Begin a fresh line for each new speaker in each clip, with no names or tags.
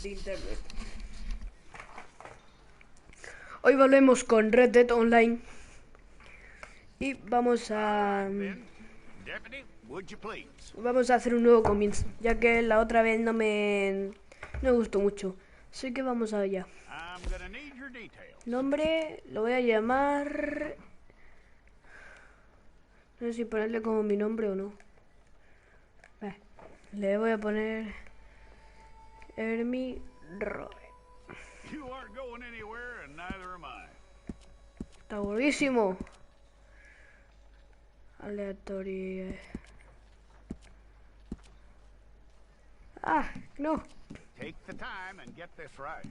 de internet. Hoy volvemos con Red Dead Online y vamos a hacer un nuevo comienzo, ya que la otra vez no me gustó mucho. Así que vamos allá. Nombre lo voy a llamar, no sé si ponerle como mi nombre o no. Le voy a poner Hermi Roe. Está buenísimo. Aleatorio. Ah, no.
Take the time and get this right.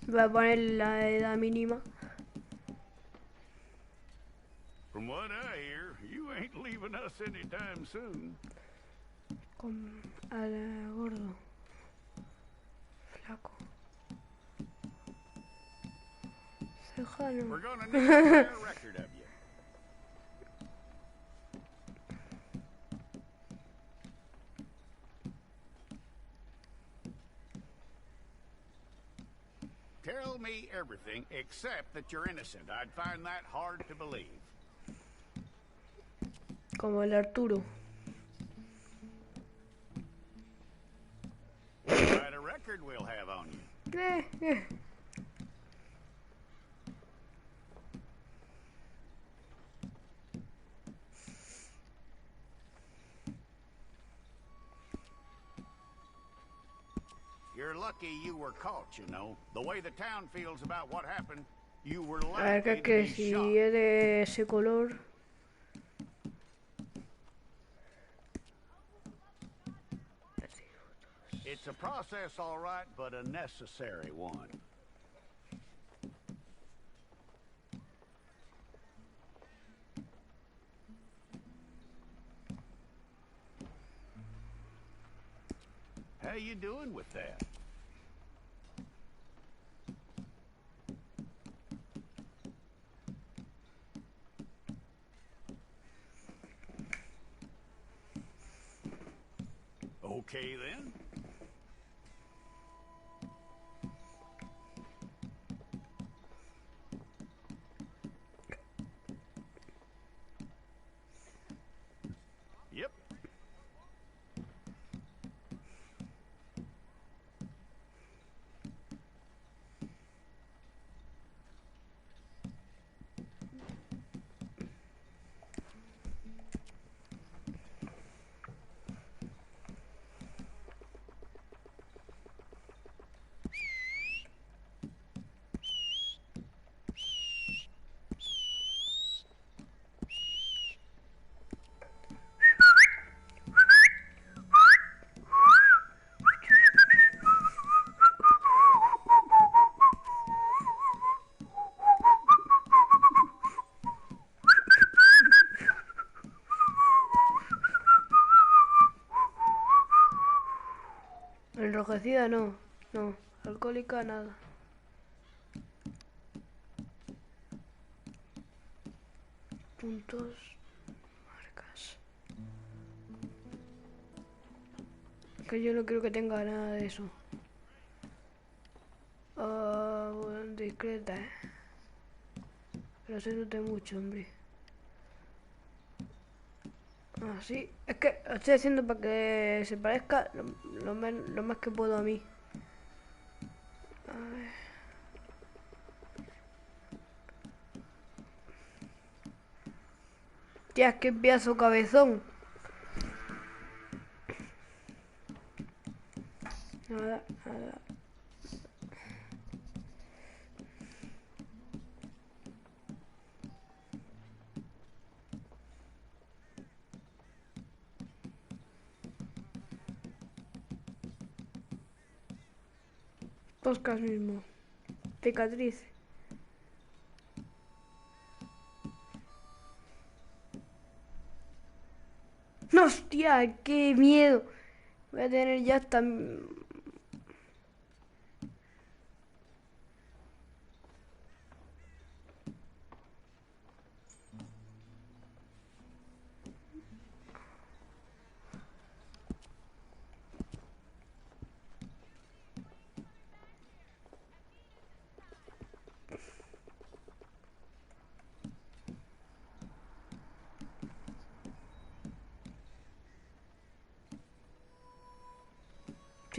Voy a poner la edad mínima.
From what I hear, you ain't leaving us anytime soon.
Con al gordo. Flaco. Cejano.
We're gonna need a fair record of you. Tell me everything except that you're innocent. I'd find that hard to believe.
Como el Arturo.
Quite a record we'll have on you. You're lucky you were caught, you know. The way the town feels about what happened, you were
A ver,
likely
que
to be
si
shot.
es de ese color.
It's a process, all right, but a necessary one. How you doing with that? Okay, then. Yep.
Enrojecida no. No. Alcohólica nada. Puntos. Marcas. Que yo no creo que tenga nada de eso. Bueno, discreta, pero se note mucho, hombre. Así. Es que lo estoy haciendo para que se parezca lo más que puedo a mí. A ver. Tía, es que pedazo cabezón. Nada, nada. Podcast mismo. Cicatriz. ¡Hostia! ¡Qué miedo! Voy a tener ya hasta...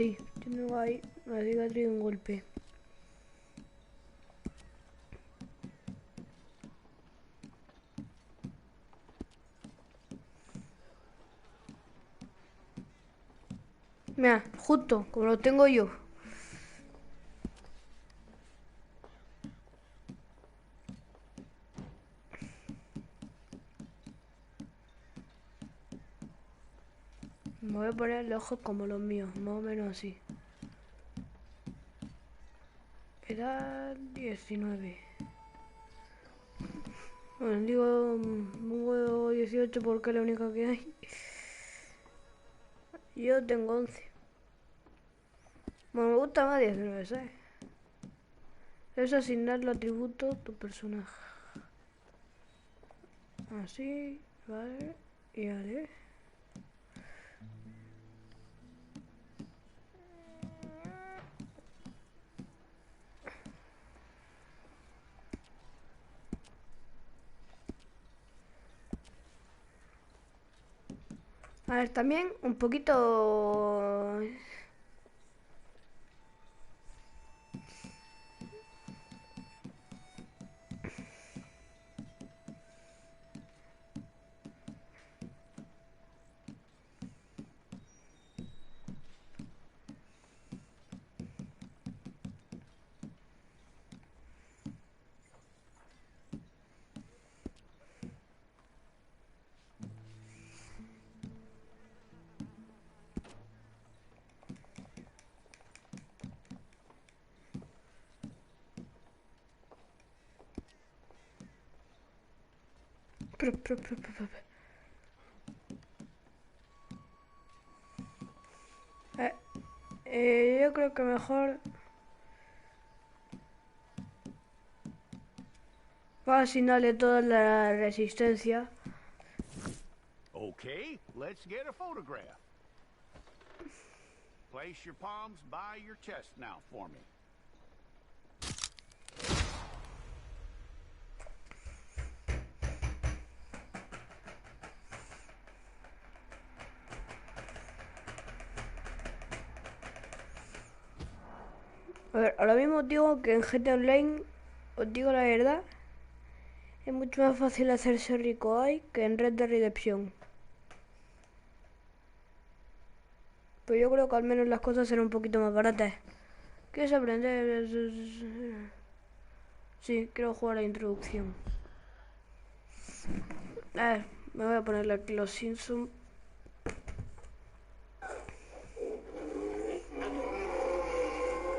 Sí, tengo ahí una cicatriz y un golpe. Mira, justo como lo tengo yo. Me voy a poner los ojos como los míos, más o menos así. Edad 19. Bueno, digo 18 porque es la única que hay. Yo tengo 11. Bueno, me gusta más 19, ¿sabes? Es asignarle atributos a tu personaje. Así, vale, y vale. A ver, también un poquito... yo creo que mejor va a asignarle toda la resistencia.
Okay, let's get a photograph. Place your palms by your chest now for me.
A ver, ahora mismo digo que en GTA Online, os digo la verdad, es mucho más fácil hacerse rico ahí que en Red Dead Redemption. Pero yo creo que al menos las cosas serán un poquito más baratas. ¿Quieres aprender? Sí, quiero jugar a la introducción. A ver, me voy a ponerle aquí los Simpsons.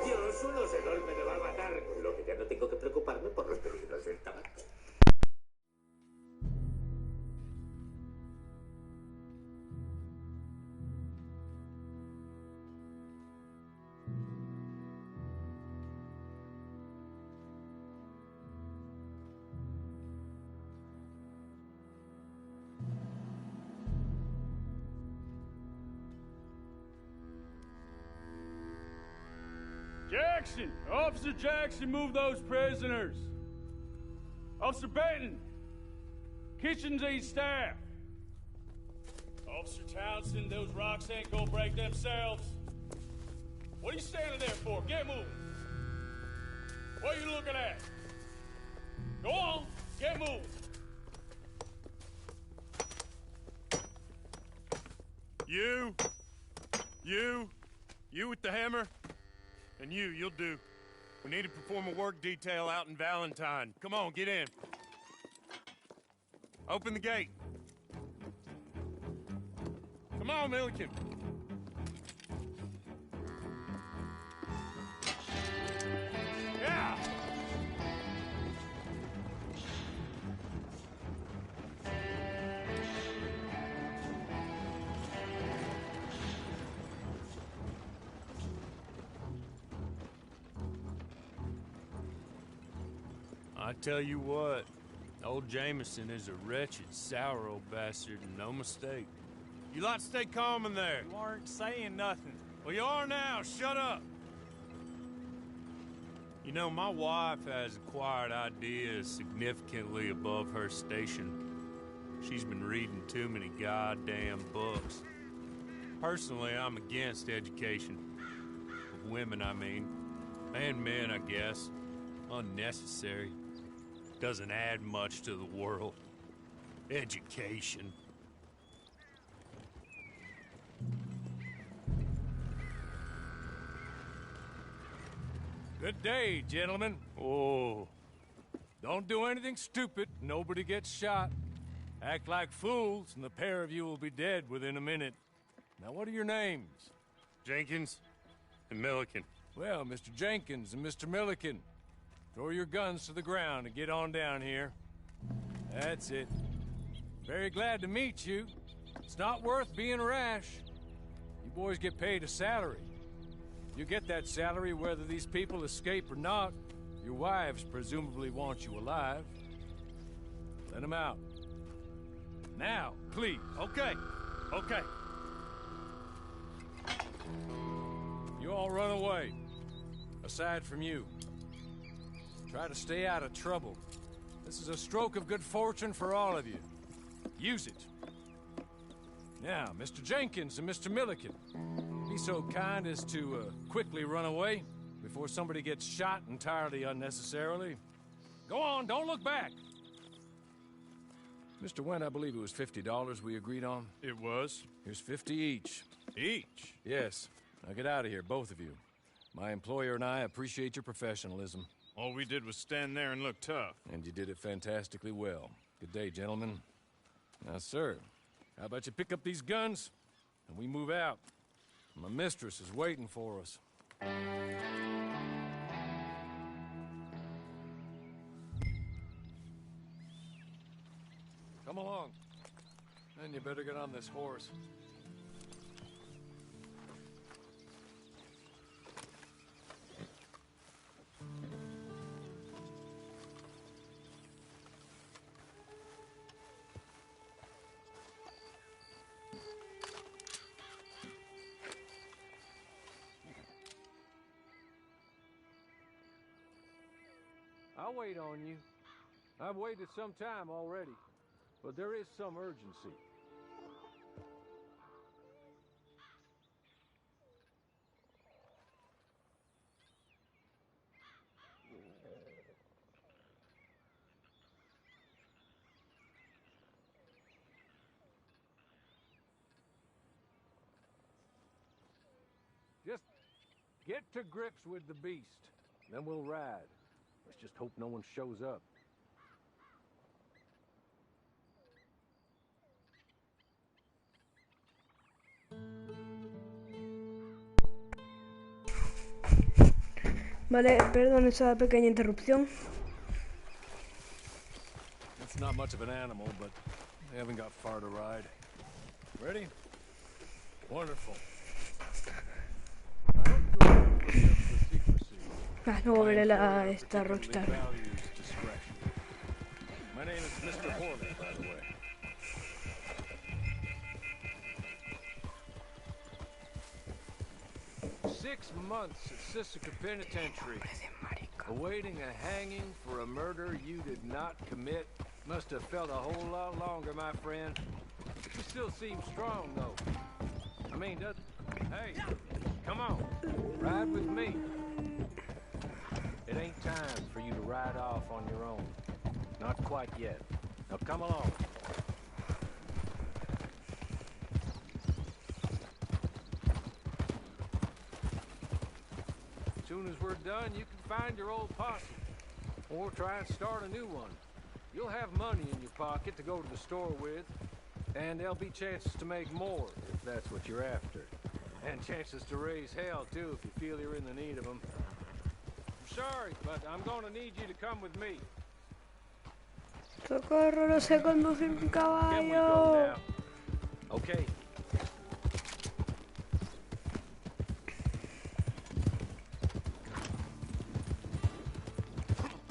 Dios, un oso enorme me va a matar, con lo que ya no tengo que preocuparme por los peligros del tabaco.
Jackson! Officer Jackson, move those prisoners! Officer Benton! Kitchens aid staff! Officer Townsend, those rocks ain't gonna break themselves. What are you standing there for? Get moving! What are you looking at? Go on, get moving!
You with the hammer? And you'll do. We need to perform a work detail out in Valentine. Come on, get in. Open the gate. Come on, Milliken. Yeah! I tell you what, old Jameson is a wretched, sour old bastard, and no mistake. You lot stay calm in there.
You aren't saying nothing.
Well, you are now. Shut up. You know, my wife has acquired ideas significantly above her station. She's been reading too many goddamn books. Personally, I'm against education. women, I mean. And men, I guess. Unnecessary. Doesn't add much to the world. Education.
Good day, gentlemen.
Oh,
Don't do anything stupid. Nobody gets shot. Act like fools, and the pair of you will be dead within a minute. Now, what are your names?
Jenkins and Milliken.
Well, Mr. Jenkins and Mr. Milliken, throw your guns to the ground and get on down here. That's it. Very glad to meet you. It's not worth being rash. You boys get paid a salary. You get that salary whether these people escape or not. Your wives presumably want you alive. Let them out. Now, please.
Okay, okay.
You all run away. Aside from you. Try to stay out of trouble. This is a stroke of good fortune for all of you. Use it. Now, Mr. Jenkins and Mr. Milliken, be so kind as to quickly run away before somebody gets shot entirely unnecessarily. Go on, don't look back. Mr. Went, I believe it was $50 we agreed on.
It was.
Here's 50 each.
Each?
Yes. Now get out of here, both of you. My employer and I appreciate your professionalism.
All we did was stand there and look tough.
And you did it fantastically well. Good day, gentlemen. Now, sir, how about you pick up these guns and we move out? My mistress is waiting for us. Come along. Then you better get on this horse. I'll wait on you. I've waited some time already, but there is some urgency. Just get to grips with the beast, then we'll ride. Let's just hope no one shows up.
Vale, perdón esa pequeña interrupción.
It's not much of an animal, but they haven't got far to ride. Ready? Wonderful. I hope you'll remember the secrecy.
No volveré
My
a
employer
esta
particularly
Rockstar.
values discretion. My name is Mr. Horley, by the way. Six months at Sisika Penitentiary, awaiting a hanging for a murder you did not commit. Must have felt a whole lot longer, my friend. You still seem strong, though. I mean, hey, come on, ride with me. It ain't time for you to ride off on your own. Not quite yet. Now come along. As soon as we're done, you can find your old posse. Or try and start a new one. You'll have money in your pocket to go to the store with. And there'll be chances to make more, if that's what you're after. And chances to raise hell, too, if you feel you're in the need of them. I'm sorry, but I'm gonna need you to come with me.
Socorro, no sé conducir un
Can we go
caballo.
now? Okay.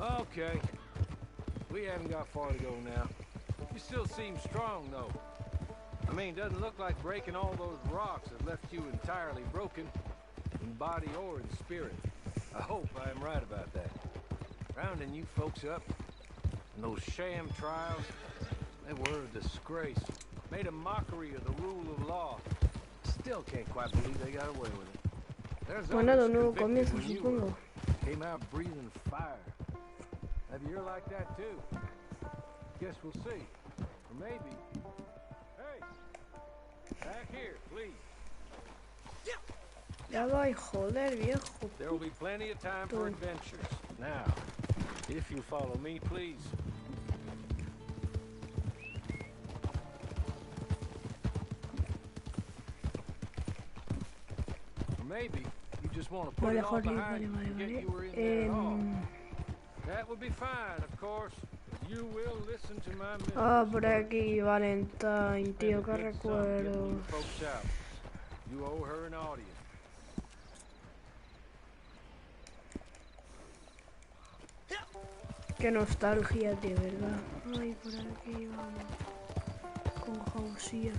Okay. We haven't got far to go now. You still seem strong, though. I mean, doesn't look like breaking all those rocks that left you entirely broken, in body or in spirit. I hope I am right about that. Rounding you folks up, and those sham trials, they were a disgrace. Made a mockery of the rule of law. Still can't quite believe they got away with it.
Bueno, de un nuevo comienzo, supongo.
Came out breathing fire. Maybe you're like that too. Guess we'll see. Or maybe. Hey, back here, please.
Ya voy, joder, viejo.
There will be plenty of time for adventures. Now, if you'll follow me, please. Or maybe you just want to put
Vale,
it all
Jorge,
behind you and forget you were in there at all. That would be fine, of course. You will listen to my mission.
Ah, por aquí, Valentine, tío, que recuerdo.
Folks out. You owe her an audience.
Qué nostalgia, de verdad. Ay, por aquí vamos. Con Jausía.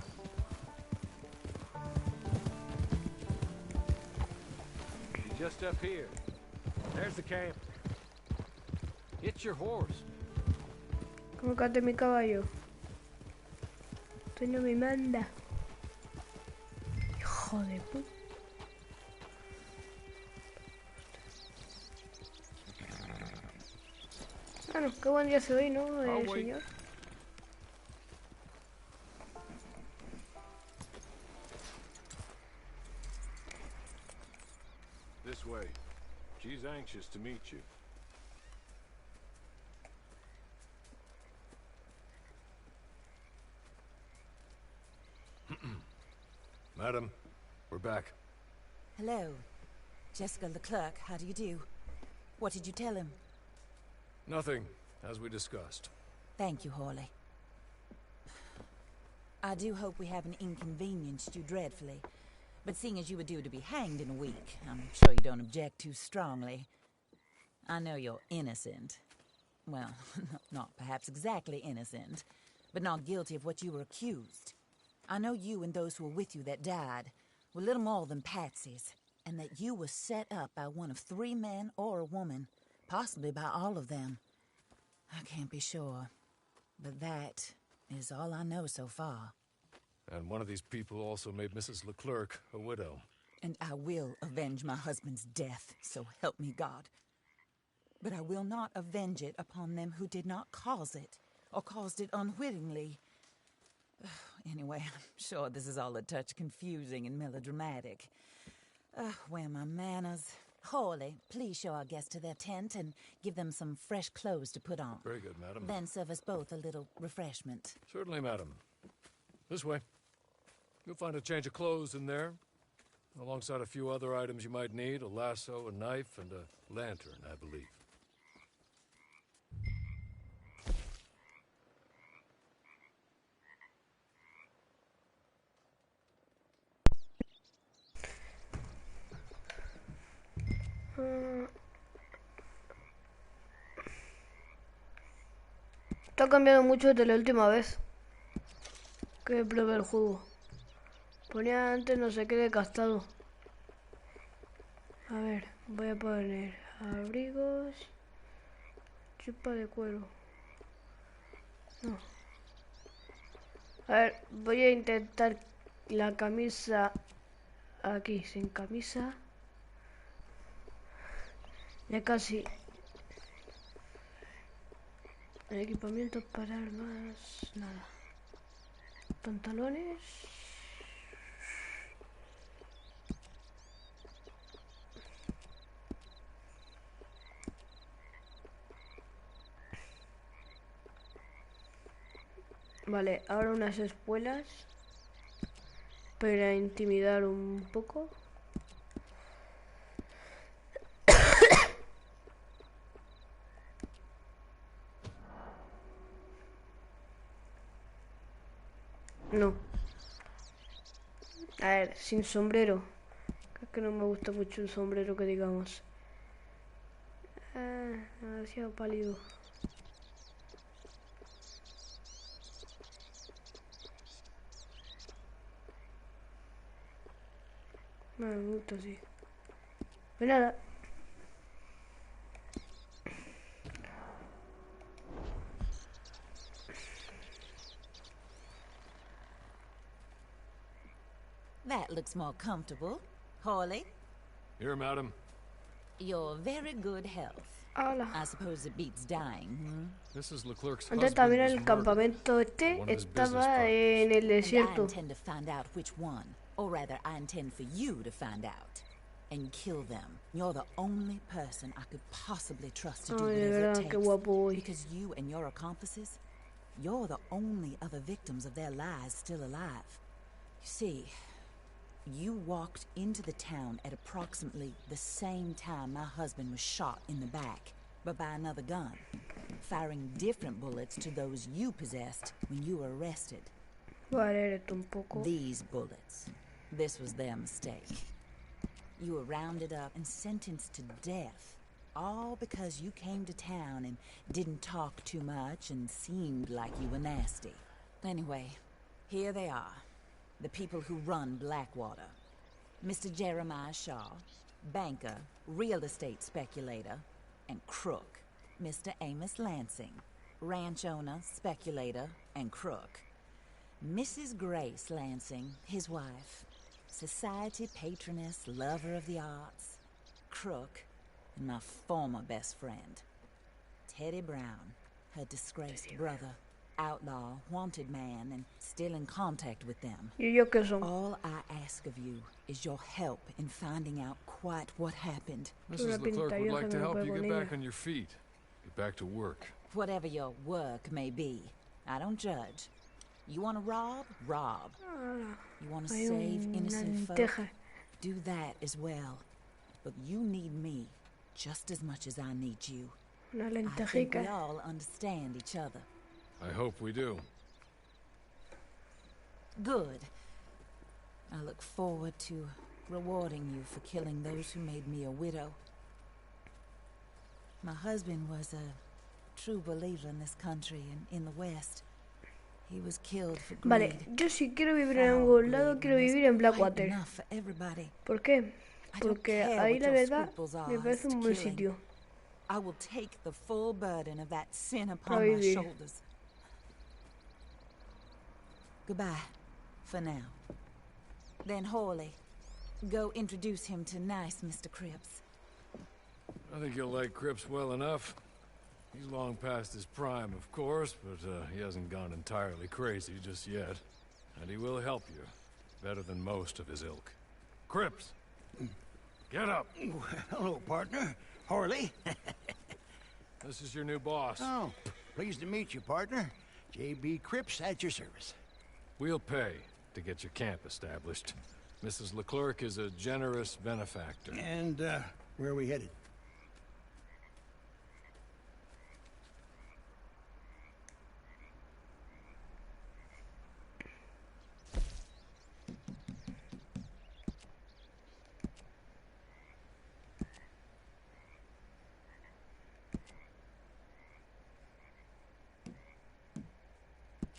Just up here. There's the camp. It's your horse.
¿Cómo cate mi caballo? Esto no me manda. Hijo de puta. Bueno, qué buen día se hoy, ¿no, señor?
This way. She's anxious to meet you. Madam, we're back.
Hello. Jessica Leclerc, how do you do? What did you tell him?
Nothing, as we discussed.
Thank you, Hawley. I do hope we haven't inconvenienced you dreadfully. But seeing as you were due to be hanged in a week, I'm sure you don't object too strongly. I know you're innocent. Well, not perhaps exactly innocent, but not guilty of what you were accused. I know you and those who were with you that died were little more than patsies, and that you were set up by one of 3 men or a woman, possibly by all of them. I can't be sure, but that is all I know so far.
And one of these people also made Mrs. Leclerc a widow.
And I will avenge my husband's death, so help me God. But I will not avenge it upon them who did not cause it, or caused it unwittingly. Anyway, I'm sure this is all a touch confusing and melodramatic. Where are my manners? Hawley, please show our guests to their tent and give them some fresh clothes to put on.
Very good, madam.
Then serve us both a little refreshment.
Certainly, madam. This way. You'll find a change of clothes in there, alongside a few other items you might need, a lasso, a knife, and a lantern, I believe.
Esto ha cambiado mucho desde la última vez que probé el juego. Ponía antes no sé qué de castado. A ver, voy a poner abrigos, chupa de cuero. No. A ver, voy a intentar la camisa aquí, sin camisa. Ya casi. El equipamiento para armas, nada. Pantalones. Vale, ahora unas espuelas para intimidar un poco. No. A ver, sin sombrero. Es que no me gusta mucho el sombrero, que digamos. Demasiado pálido. No me gusta así. Pues nada.
That looks more comfortable. Hawley?
Here, madam.
Your very good health.
Hola.
I suppose it beats dying,
Mrs. Leclerc's
Antes
husband
también
was
el
murdered
campamento
for one of his business
estaba
partners.
en el
And I
desierto.
intend to find out which one. Or rather, I intend for you to find out. And kill them. You're the only person I could possibly trust to do
Ay, de
whatever
verdad,
it
qué
takes.
guapo voy.
Because you and your accomplices, you're the only other victims of their lies still alive. You see, you walked into the town at approximately the same time my husband was shot in the back, but by another gun, firing different bullets to those you possessed when you were arrested.
Vale, eres un poco.
These bullets. This was their mistake. You were rounded up and sentenced to death, all because you came to town and didn't talk too much and seemed like you were nasty. Anyway, here they are. The people who run Blackwater. Mr. Jeremiah Shaw, banker, real estate speculator, and crook. Mr. Amos Lansing, ranch owner, speculator, and crook. Mrs. Grace Lansing, his wife, society patroness, lover of the arts, crook, and my former best friend, Teddy Brown, her disgraced brother, outlaw, wanted man, and still in contact with them.
¿Y yo qué son?
All I ask of you is your help in finding out quite what happened.
Mrs. Leclerc would like to help you get back
pinta
on your feet. Get back to work.
Whatever your work may be, I don't judge. You want to rob? Rob. You want to
Hay
save
una
innocent folk?
lenteja.
Do that as well. But you need me just as much as I need you.
Una
I think we
lentejica.
all understand each other.
I hope we do.
Good. I look forward to rewarding you for killing those who made me a widow. My husband was a true believer in this country and in the West. He was killed for greed.
Vale, yo si quiero vivir en algún lado, quiero vivir en Blackwater.
Enough for everybody.
¿Por qué?
I don't
Porque
care
ahí
what
la
your
verdad
scruples are
me parece
as
un
to
buen
killing.
sitio.
I will take the full burden of that sin
Para
upon my
vivir.
shoulders. Goodbye, for now. Then Hawley, go introduce him to nice Mr. Cripps.
I think you'll like Cripps well enough. He's long past his prime, of course, but he hasn't gone entirely crazy just yet. And he will help you, better than most of his ilk. Cripps! Get up!
Hello, partner. Harley.
This is your new boss.
Oh, pleased to meet you, partner. J.B. Cripps at your service.
We'll pay to get your camp established. Mrs. Leclerc is a generous benefactor.
And, where are we headed?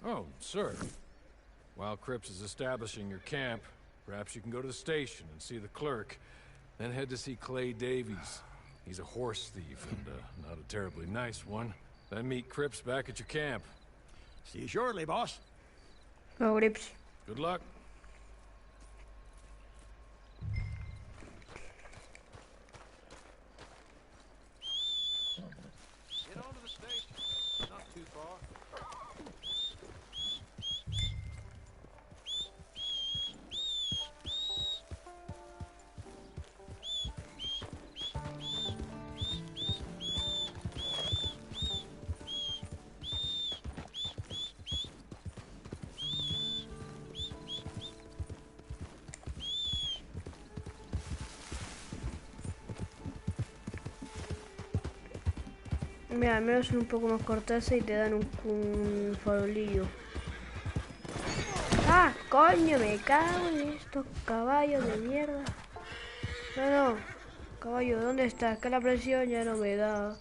Oh, sir. While Cripps is establishing your camp, perhaps you can go to the station and see the clerk, then head to see Clay Davies. He's a horse thief, and not a terribly nice one. Then meet Cripps back at your camp.
See you shortly, boss.
No, Grips.
Good luck.
Get on to the station. Not too far.
Mira, al menos son un poco más corteses y te dan un farolillo. ¡Ah! ¡Coño! Me cago en estos caballos de mierda. No, no. Caballo, ¿dónde estás? Que la presión ya no me da.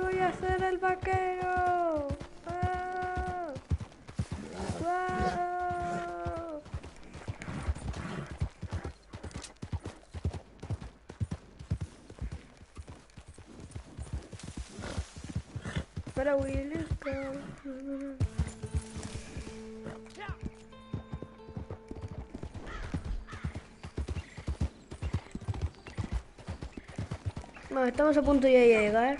¡Voy a ser el vaquero! ¡Ah! ¡Ah! para Willis. Bueno, estamos a punto ya de llegar.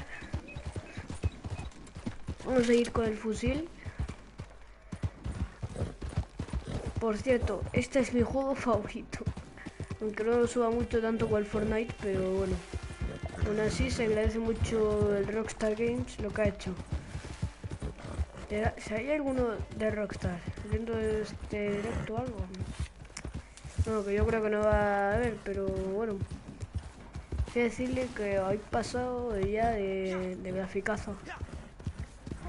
Vamos a ir con el fusil. Por cierto, este es mi juego favorito. Aunque no lo suba mucho tanto como el Fortnite, pero bueno. Aún así se agradece mucho el Rockstar Games lo que ha hecho. Si hay alguno de Rockstar viendo este directo o algo. No, que yo creo que no va a haber, pero bueno. Quiero decirle que habéis pasado ya de graficazo.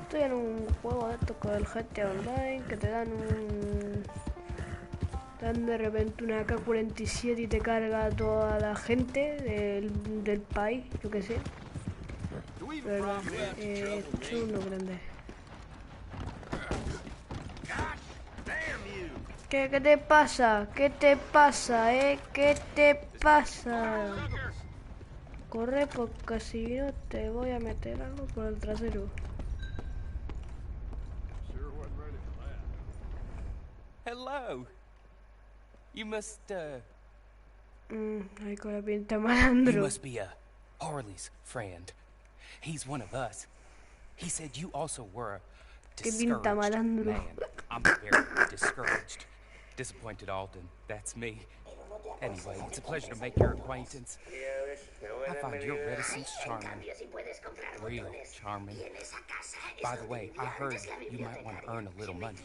Estoy en un juego de estos con el GTA Online que te dan de repente una AK-47 y te carga a toda la gente del país, yo que sé. Verdad, son unos grandes. ¿Qué te pasa? ¿Qué te pasa, ¿Qué te pasa? Corre porque si no te voy a meter algo por el trasero.
Hello. You must,
Ay, con la pinta
you
malandro.
must be, Harley's friend. He's one of us. He said you also were a
Qué pinta
discouraged
malandro.
man. I'm very discouraged. Disappointed Alden. That's me. Anyway, it's a pleasure to make your acquaintance. I find your reticence charming. Real charming. By the way, I heard you might want to earn a little money.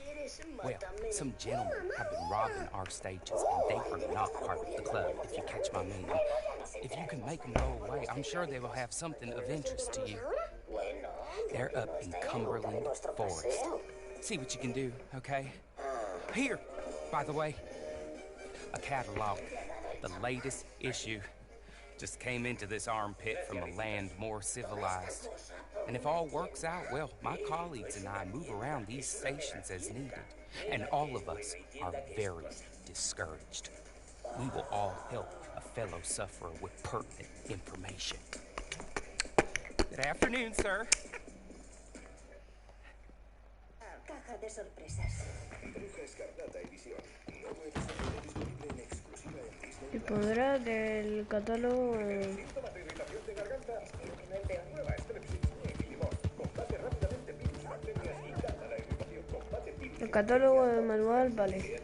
Well, some gentlemen have been robbing our stages, and they are not part of the club, if you catch my meaning. If you can make them go away, I'm sure they will have something of interest to you. They're up in Cumberland Forest. See what you can do, okay? Here, by the way, a catalog, the latest issue. Just came into this armpit from a land more civilized. And if all works out, well, my colleagues and I move around these stations as needed. And all of us are very discouraged. We will all help a fellow sufferer with pertinent information. Good afternoon, sir.
Caja de sorpresas.
Y pondrá del catálogo. El catálogo del manual, vale.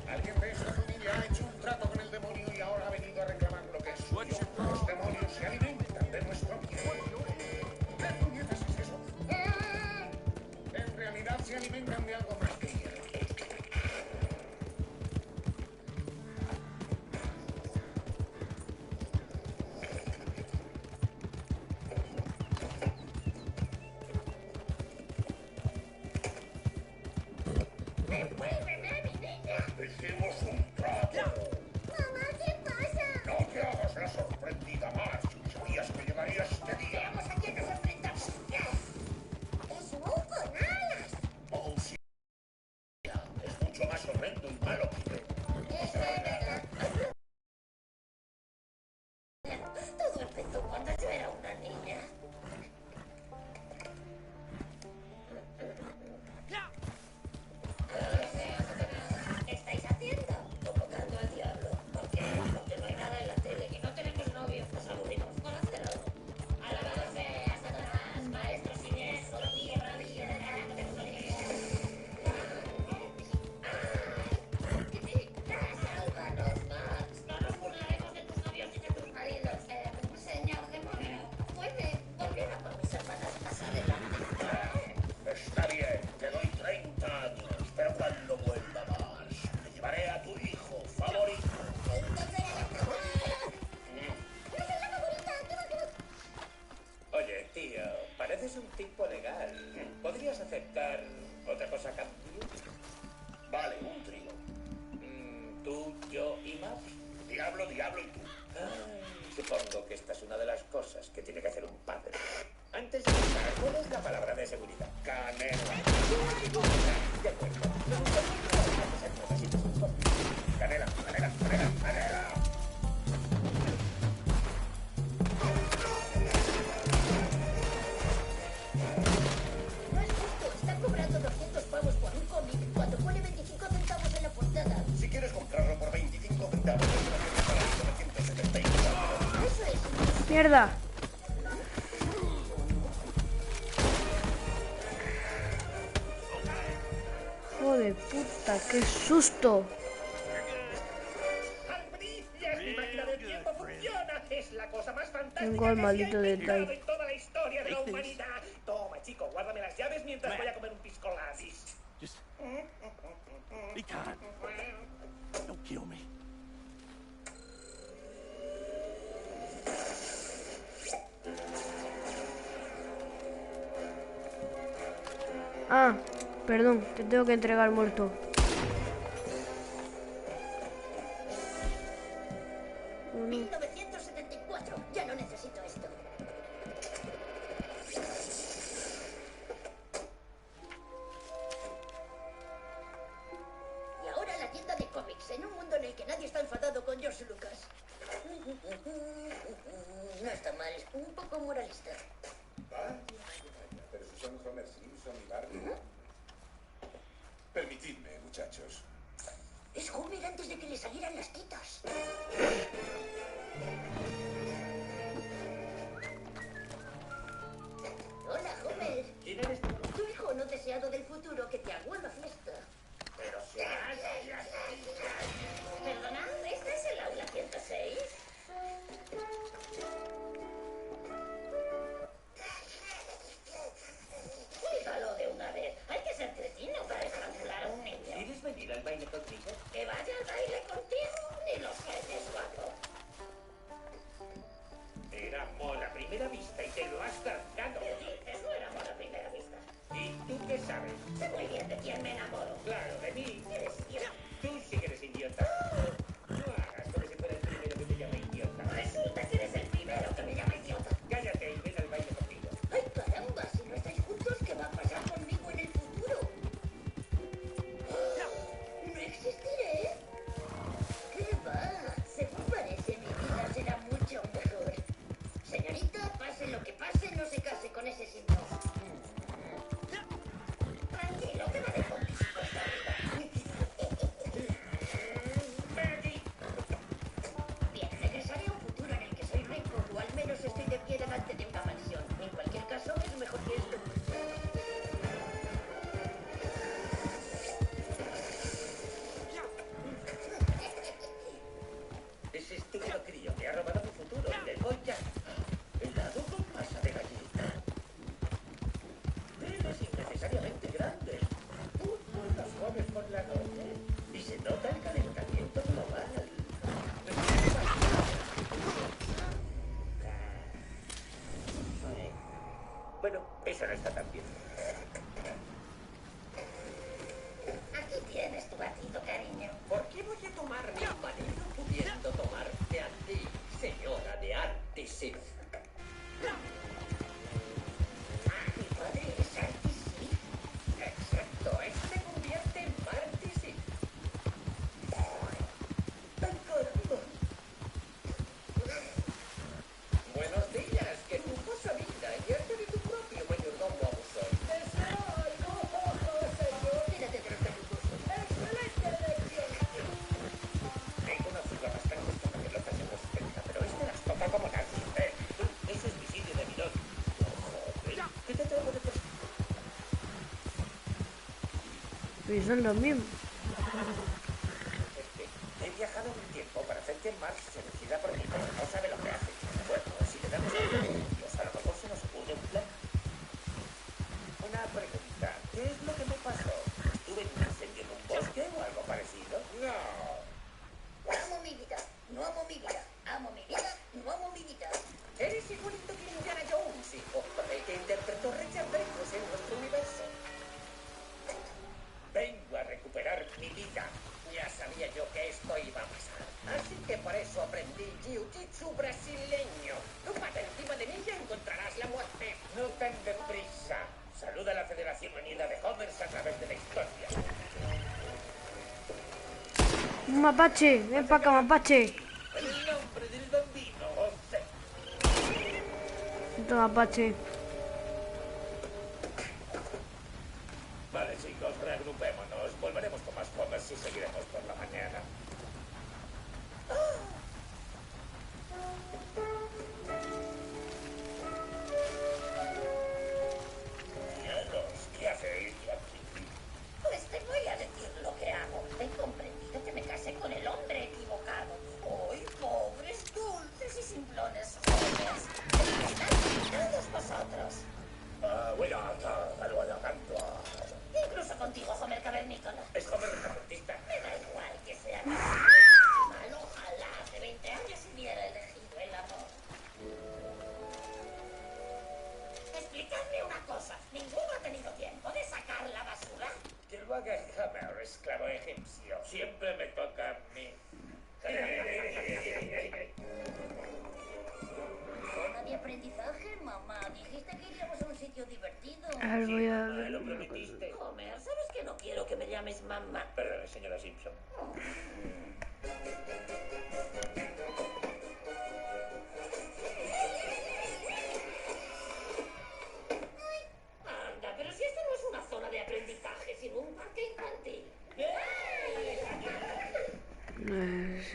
¿Alguien de esta familia ha hecho un trato con el demonio y ahora ha venido a reclamar lo que es suyo? Los demonios se alimentan de nuestro miedo. ¿Qué puñetas es eso? En realidad se alimentan de algo más que miedo. Hicimos un trato.
Mamá, ¿qué pasa?
No te hagas la sorprendida más. Sabías que llegaría este día.
Vamos aquí a que se enfrentan. Es un con alas.
Oh, sí. Es mucho más horrendo y malo que yo.
Eso es verdad. Todo empezó cuando yo era una niña. ¿Qué estáis haciendo? Convocando al diablo. ¿Por qué? Porque no hay nada en la tele y no tenemos novios. Nos aburrimos con hacerlo. Alabado sea Satanás, maestro siniestro, tierra mía de la Sálvanos, Max. No nos burlaremos de tus novios y de tus maridos. Señor demonio, ¿puede volver a por mis hermanas más adelante?
Está bien, te doy 30 años, pero cuando vuelva más, te llevaré a tu hijo favorito.
Entonces era la ¡no soy la favorita!
Oye, tío, pareces un tipo legal. ¿Podrías aceptar otra cosa a cambio?
Vale, un trío.
¿Tú, yo y Max?
Diablo, diablo y tú.
Supongo que esta es una de las cosas que tiene que hacer un padre. Antes de empezar, ¿cuál es la palabra de seguridad?
Canela.
De acuerdo.
Canela, canela, canela, canela.
¡Mierda! Joder, puta, qué susto.
Mi máquina del tiempo funciona. Es la cosa más fantástica
Tengo al
que
maldito
se ha inventado
detalle.
en toda la historia de la humanidad. Toma, chico, guárdame las llaves mientras voy a comer un pisco labis.
Just be kind. Don't kill me.
Ah, perdón, te tengo que entregar muerto. Oh, no.
1974. Ya no necesito esto. Y ahora la tienda de cómics, en un mundo en el que nadie está enfadado con George Lucas. No está mal, un poco moralista.
Vaya, pero si son Homer Simpson y Barney. Permitidme, muchachos.
Es Homer antes de que le salieran las tetas. Hola, Homer.
¿Quién eres tú?
Tu hijo no deseado del futuro que te aguarda la fiesta.
Pero si
Perdona, ¿este es el aula 106? Dígalo de una vez. Hay que ser cretino para estrangular a un niño.
¿quieres venir al baile conmigo?
Que vaya al baile contigo, ni lo sueñes, guapo.
Era amor a primera vista y te lo has cargado.
Eso era amor a primera vista.
¿Y tú qué sabes?
Sé muy bien de quién me enamoro.
Claro, de mí.
Eres idiota.
Tú sí que eres idiota. No hagas como si fuera el primero que te llama idiota.
Resulta que eres el primero que me llama idiota.
Cállate y ven al baile conmigo.
Ay, caramba, si no estáis juntos, ¿qué va a pasar conmigo en el futuro? No existiré. ¿Qué va? Según parece, mi vida será mucho mejor. Señorita, pase lo que pase, no se case con ese simple. Tranquilo, que va de contigo hasta arriba.
Maggie.
Bien, regresaré a un futuro en el que soy rico, o al menos estoy de pie delante de una mansión. En cualquier caso, es mejor que esto.
Ese estúpido crío me ha robado mi futuro. Le voy ya. Helado con masa de galleta. Eres innecesariamente grande. Tú no suaves por la noche. Y se nota el calentamiento global. Bueno, eso no está tan bien.
Aquí tienes tu batido, cariño.
¿Por qué voy a tomar mi marido pudiendo tomarte a ti, señora de Artisif?
Mi padre es artístico.
Exacto, él se convierte en Martisif. ¡Ay, caramba! Buenos días, qué lujosa vida. Y arte de tu propio mayordomo abusón. ¿Desea algo, señor?
Tírate de los pelucosos.
¡Excelente elección! Tengo una figura bastante pelotas en los 70, pero este las toca como nadie. Eso es mi sitio de bidón. Joder, ¿qué te traigo de presente?
Pues son los mismos.
He viajado en el tiempo para hacer que Marx se decida por mí, pero no sabe lo que hace. Bueno, si le damos a Dios, a lo mejor se nos ocurre un plan. Una pregunta, ¿qué es lo que me pasó? ¿Estuve en un incendio en un bosque o algo parecido? No.
Amo mi vida. No amo mi vida. Amo mi vida. No amo mi vida.
Eres igualito que Indiana Jones, hijo, el que interpretó Richard Dreyfuss en nuestro universo. Vengo a recuperar mi vida. Ya sabía yo que esto iba a pasar. Así que por eso aprendí jiu-jitsu brasileño. Tú pasa encima de mí y encontrarás la muerte. No tan deprisa. Saluda a la Federación Unida de Homers a través de la historia.
Un mapache, ven para acá, mapache.
En el nombre del bambino, José.
Otro mapache.
Vale, chicos, reagrupémonos. Volveremos con más Homers y seguiremos por la mañana. Siempre me toca a mí.
Zona de aprendizaje, mamá. Dijiste que iríamos a un sitio divertido.
A ver, voy a
Me
ver
lo
una
prometiste.
Homer, ¿sabes que no quiero que me llames mamá?
Perdone, señora Simpson.
Anda, pero si esto no es una zona de aprendizaje, sino un parque infantil.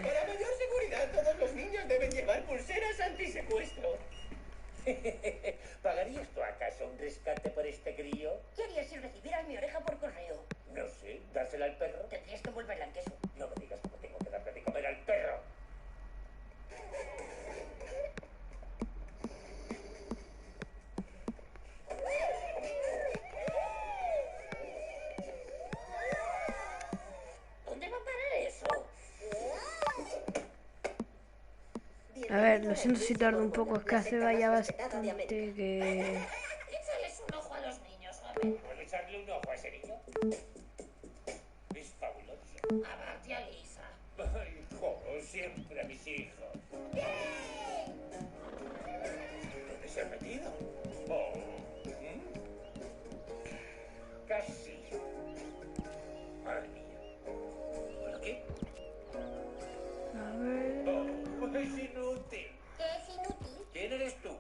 Para mayor seguridad, todos los niños deben llevar pulseras antisecuestro. ¿Pagarías tú acaso un rescate por este crío?
¿Qué harías si recibieras mi oreja por correo?
No sé, dársela al perro.
Tendrías que envolverla en queso.
No me digas cómo tengo que darle de comer al perro.
¿Dónde va a parar eso?
A ver, lo siento si tardo un poco, es que hace vaya bastante que...
Échales un ojo a los niños, Homer.
¿Puedo echarle un ojo a ese niño? Es fabuloso.
A Bart y a Lisa.
Ay, joder, siempre a mis hijos. ¿Dónde se han metido? Oh. Casi. Madre mía. ¿Por qué?
A ver...
Oh, es inútil.
¿Qué es inútil?
¿Quién eres tú?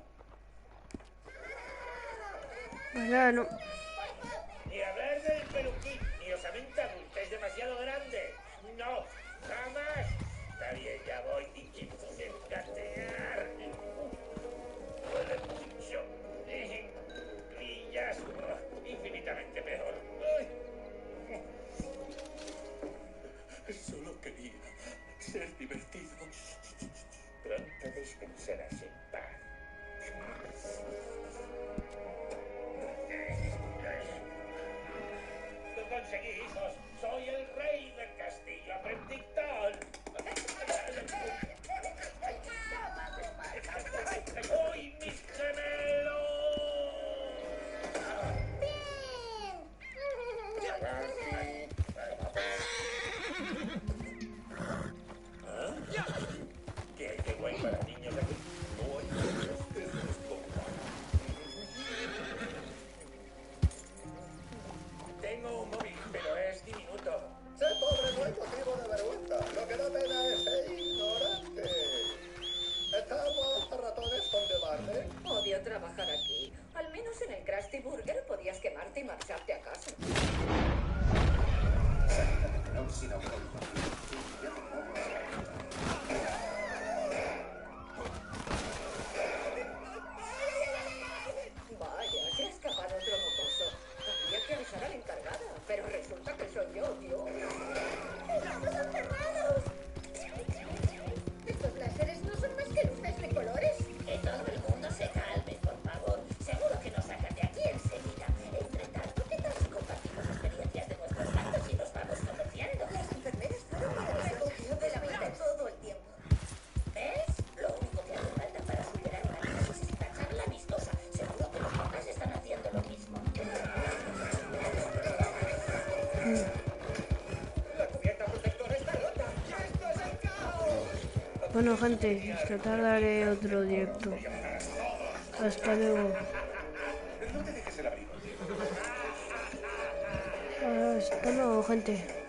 Pues nada, no...
Ni hablar del peluquín, ni osamenta adulta, es demasiado grande. No, jamás. Está bien, ya voy. Gatear. Huele mucho. Grillas. Infinitamente mejor. Ay. Solo quería ser divertido. Pronto descansarás en paz. Lo conseguí, hijos. Soy el rey del castillo Aprenticton. ¡Uy, mis gemelos! ¿Qué hay de guay para niños aquí? Tengo un móvil, pero es diminuto.
Ser pobre no es motivo de vergüenza. Lo que da pena es ser ignorante. Estamos a ratones con debate.
Odio trabajar aquí. Al menos en el Krusty Burger podías quemarte y marcharte a casa. Vaya, se ha escapado otro mocoso. Había que avisar a la encargada, pero resulta que soy yo, Dios.
¡Estamos encerrados!
¿Estos láseres no son más que luces de colores?
Que todo el mundo se calme, por favor. Seguro que nos sacan de aquí enseguida. Entre tanto, ¿qué tal si compartimos experiencias de vuestros gatos y nos vamos conociendo?
Las enfermeras fueron para el refugio de la vida todo el tiempo.
¿Ves? Lo único que hace falta para superar una crisis es una charla amistosa. Seguro que los papás están haciendo lo mismo.
La cubierta protectora está rota. ¡Esto es el caos!
Bueno, gente, esta tarde haré otro directo. Hasta luego.
No te dejes el abrigo.
Hasta luego, gente.